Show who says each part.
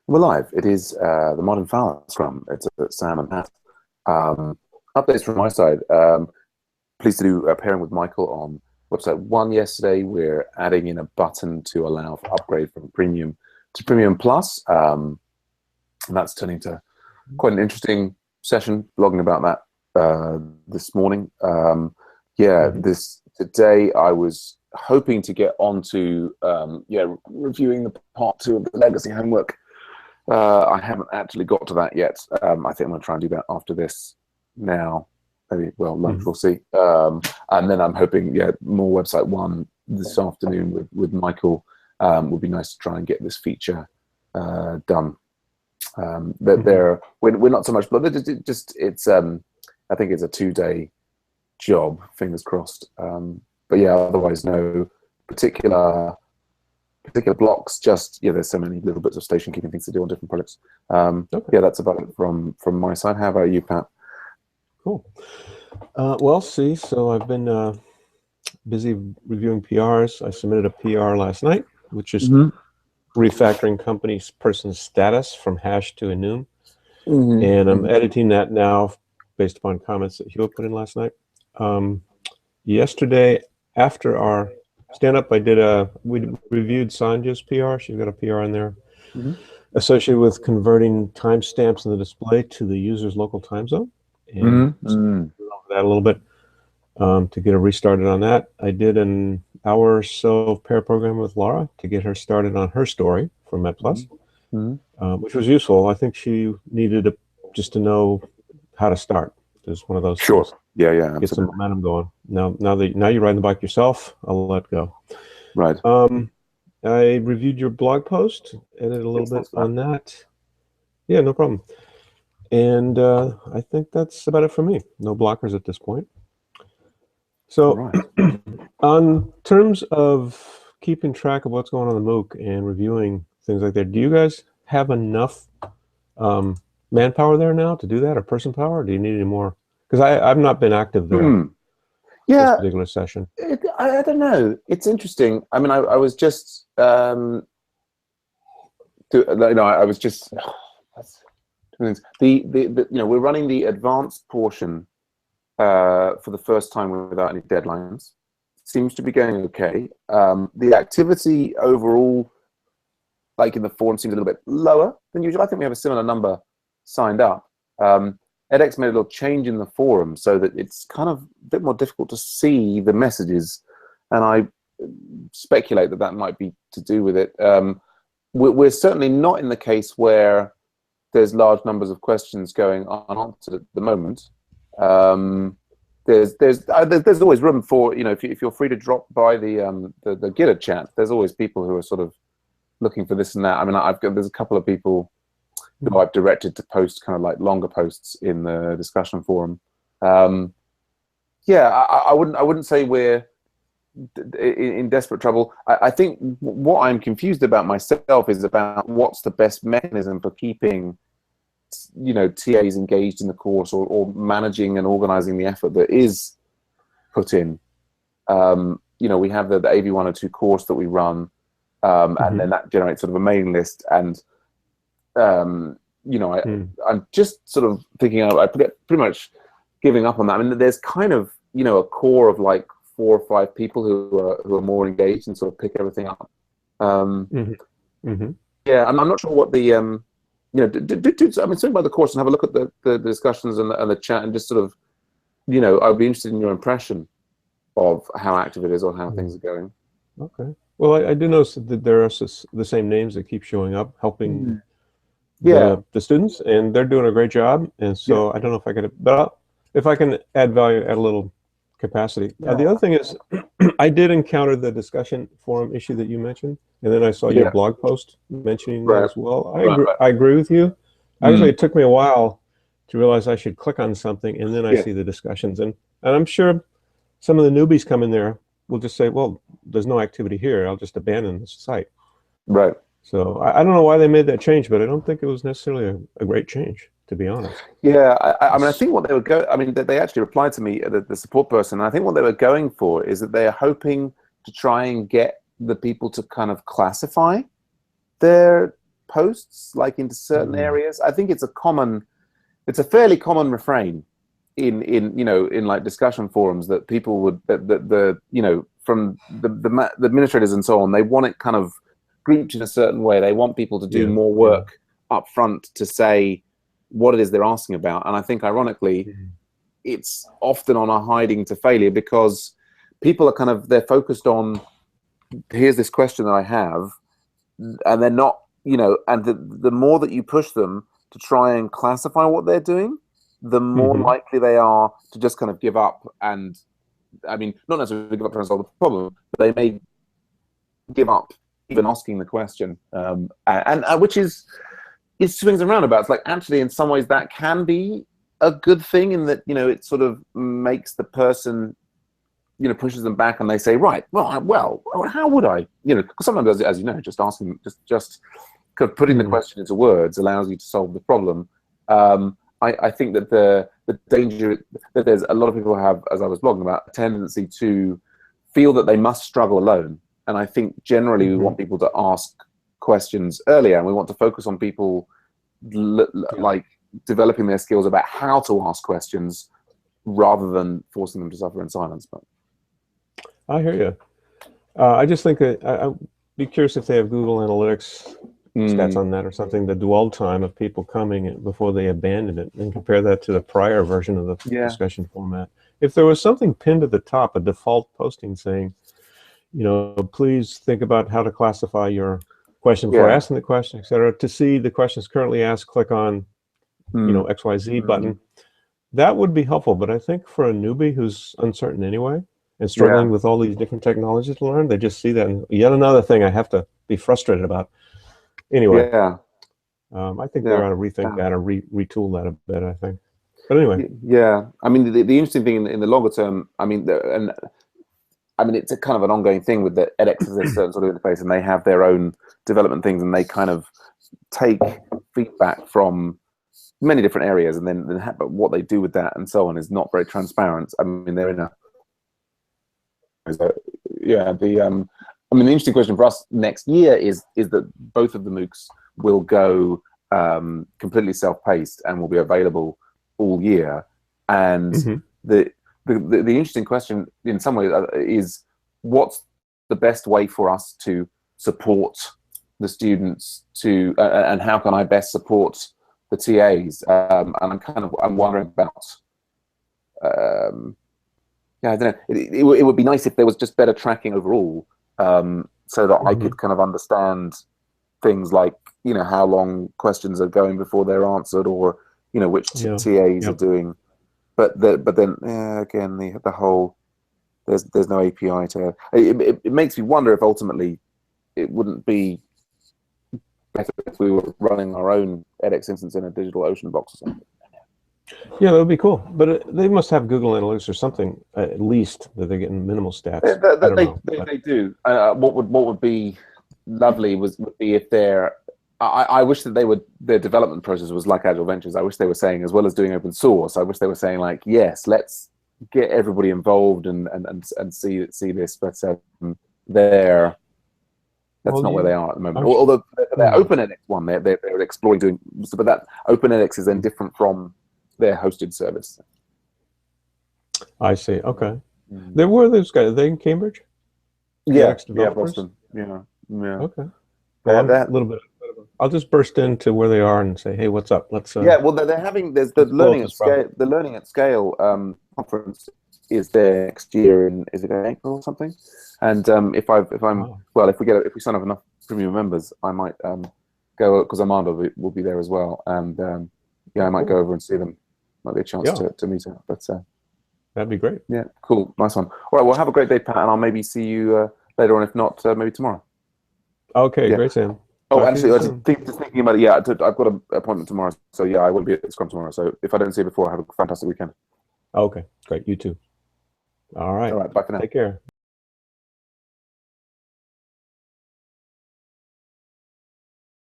Speaker 1: We're live. It is the Modern Fowler Scrum. It's Sam and Pat. Um, Updates from my side. Pleased to do a pairing with Michael on website one yesterday. We're adding in a button to allow for upgrade from Premium to Premium Plus. And that's turning to quite an interesting session, blogging about that this morning. Today I was hoping to get onto reviewing the part 2 of the legacy homework. I haven't actually got to that yet. I think I'm going to try and do that after this now. Maybe, well, lunch, we'll see. And then I'm hoping, more website one this afternoon with Michael. Would be nice to try and get this feature done. We're not so much, but it's I think it's a 2-day job, fingers crossed. But yeah, otherwise no particular blocks, just there's so many little bits of station keeping things to do on different projects. Okay. That's about it from my side. How about you, Pat?
Speaker 2: Cool. So I've been busy reviewing PRs. I submitted a PR last night, which is refactoring company's person status from hash to enum. And I'm editing that now based upon comments that Hugh put in last night. Yesterday, after our stand-up, we reviewed Sanja's PR. She's got a PR in there associated with converting timestamps in the display to the user's local time zone. And that a little bit to get her restarted on that. I did an hour or so of pair programming with Laura to get her started on her story for MedPlus, which was useful. I think she needed just to know how to start. It's one of those
Speaker 1: things. Get
Speaker 2: absolutely. Some momentum going. Now you're riding the bike yourself, I'll let go.
Speaker 1: Right.
Speaker 2: I reviewed your blog post, edited a little bit on that. Yeah, no problem. And I think that's about it for me. No blockers at this point. So on terms of keeping track of what's going on in the MOOC and reviewing things like that, do you guys have enough manpower there now to do that, or person power? Or do you need any more? Because I've not been active there. This particular session.
Speaker 1: I don't know. It's interesting. I mean, I was just I was just we're running the advanced portion for the first time without any deadlines. Seems to be going okay. The activity overall, like in the forum, seems a little bit lower than usual. I think we have a similar number signed up. edX made a little change in the forum so that it's kind of a bit more difficult to see the messages, and I speculate that might be to do with it. We're certainly not in the case where there's large numbers of questions going unanswered at the moment. There's always room for, if you're free to drop by the Gitter chat, there's always people who are sort of looking for this and that. I mean, there's a couple of people who I've directed to post kind of like longer posts in the discussion forum. I wouldn't say we're in desperate trouble. I think what I'm confused about myself is about what's the best mechanism for keeping TAs engaged in the course, or managing and organizing the effort that is put in. We have the AV102 course that we run, and then that generates sort of a mailing list, and I'm just sort of thinking I pretty much giving up on that. I mean, there's kind of a core of like 4 or 5 people who are more engaged and sort of pick everything up. I'm not sure what the swing by the course and have a look at the discussions and the chat, and just sort of I'd be interested in your impression of how active it is or how things are going.
Speaker 2: Okay. Well, I do notice that there are the same names that keep showing up, helping the students, and they're doing a great job. And so I don't know if I could, but if I can add value, add a little capacity. The other thing is, I did encounter the discussion forum issue that you mentioned, and then I saw your blog post mentioning that as well. I agree with you. Actually, it took me a while to realize I should click on something, and then I see the discussions, and I'm sure some of the newbies come in there will just say, well, there's no activity here, I'll just abandon the site.
Speaker 1: Right.
Speaker 2: So I don't know why they made that change, but I don't think it was necessarily a great change, to be honest.
Speaker 1: Yeah, I mean, I think what they were they actually replied to me, the support person, and I think what they were going for is that they are hoping to try and get the people to kind of classify their posts, like into certain areas. I think it's a fairly common refrain in like discussion forums that people would from the administrators and so on, they want it kind of grouped in a certain way. They want people to do more work up front to say what it is they're asking about. And I think ironically, it's often on a hiding to failure, because people are they're focused on, here's this question that I have, and they're not, and the more that you push them to try and classify what they're doing, the more likely they are to just kind of give up. And I mean, not necessarily give up trying to solve the problem, but they may give up even asking the question, and which is swings and roundabouts. Like, actually, in some ways, that can be a good thing, in that it sort of makes the person, pushes them back, and they say, right, well, how would I, because sometimes, as you know, just asking, just kind of putting the question into words allows you to solve the problem. I think that the danger that there's a lot of people have, as I was blogging about, a tendency to feel that they must struggle alone. And I think generally we want people to ask questions earlier, and we want to focus on people like developing their skills about how to ask questions rather than forcing them to suffer in silence. But
Speaker 2: I hear you. I just think that I'd be curious if they have Google Analytics stats on that or something, the dwell time of people coming before they abandon it, and compare that to the prior version of the discussion format. If there was something pinned at the top, a default posting saying, please think about how to classify your question before asking the question, etc. To see the questions currently asked, click on, XYZ button. That would be helpful. But I think for a newbie who's uncertain anyway and struggling with all these different technologies to learn, they just see that, and yet another thing I have to be frustrated about. Anyway, I think they ought to rethink that or retool that a bit, I think. But anyway.
Speaker 1: Yeah. I mean, the interesting thing in the longer term, I mean, it's a kind of an ongoing thing with the edX as a certain sort of interface, and they have their own development things, and they kind of take feedback from many different areas, and then but what they do with that and so on is not very transparent. I mean, they're in a... the interesting question for us next year is that both of the MOOCs will go completely self-paced and will be available all year. And the interesting question in some ways is, what's the best way for us to support the students and how can I best support the TAs? And I'm wondering about, I don't know, it would be nice if there was just better tracking overall, so that I could kind of understand things like, how long questions are going before they're answered, or, which TAs are doing. But then again, the whole, there's no API to it. It makes me wonder if ultimately it wouldn't be better if we were running our own edX instance in a digital ocean box or something.
Speaker 2: Yeah, that would be cool. But they must have Google Analytics or something, at least, that they're getting minimal stats.
Speaker 1: They do. What would be lovely would be if they're... I wish that their development process was like Agile Ventures. I wish they were saying, as well as doing open source, I wish they were saying, like, yes, let's get everybody involved and see this. But that's not where they are at the moment. Although their OpenEdX one, they're exploring doing, but that OpenEdX is then different from their hosted service.
Speaker 2: I see. Okay. There were those guys. Are they in Cambridge?
Speaker 1: Boston. Yeah.
Speaker 2: Okay. Well, a little bit. I'll just burst into where they are and say, "Hey, what's up? Let's."
Speaker 1: Well, they're having there's the Learning at Scale. The Learning at Scale conference is there next year is it in April or something? And if we sign up enough premium members, I might go, because Armando will be there as well, and I might go over and see them. Might be a chance to meet her. But
Speaker 2: that'd be great.
Speaker 1: Yeah, cool, nice one. All right, well, have a great day, Pat, and I'll maybe see you later on. If not, maybe tomorrow.
Speaker 2: Okay, great, Sam.
Speaker 1: Oh, actually, I just thinking about it. I've got an appointment tomorrow, so I will be at Scrum tomorrow. So if I don't see you before, have a fantastic weekend.
Speaker 2: Okay, great. You too. All right.
Speaker 1: Bye for now.
Speaker 2: Take care.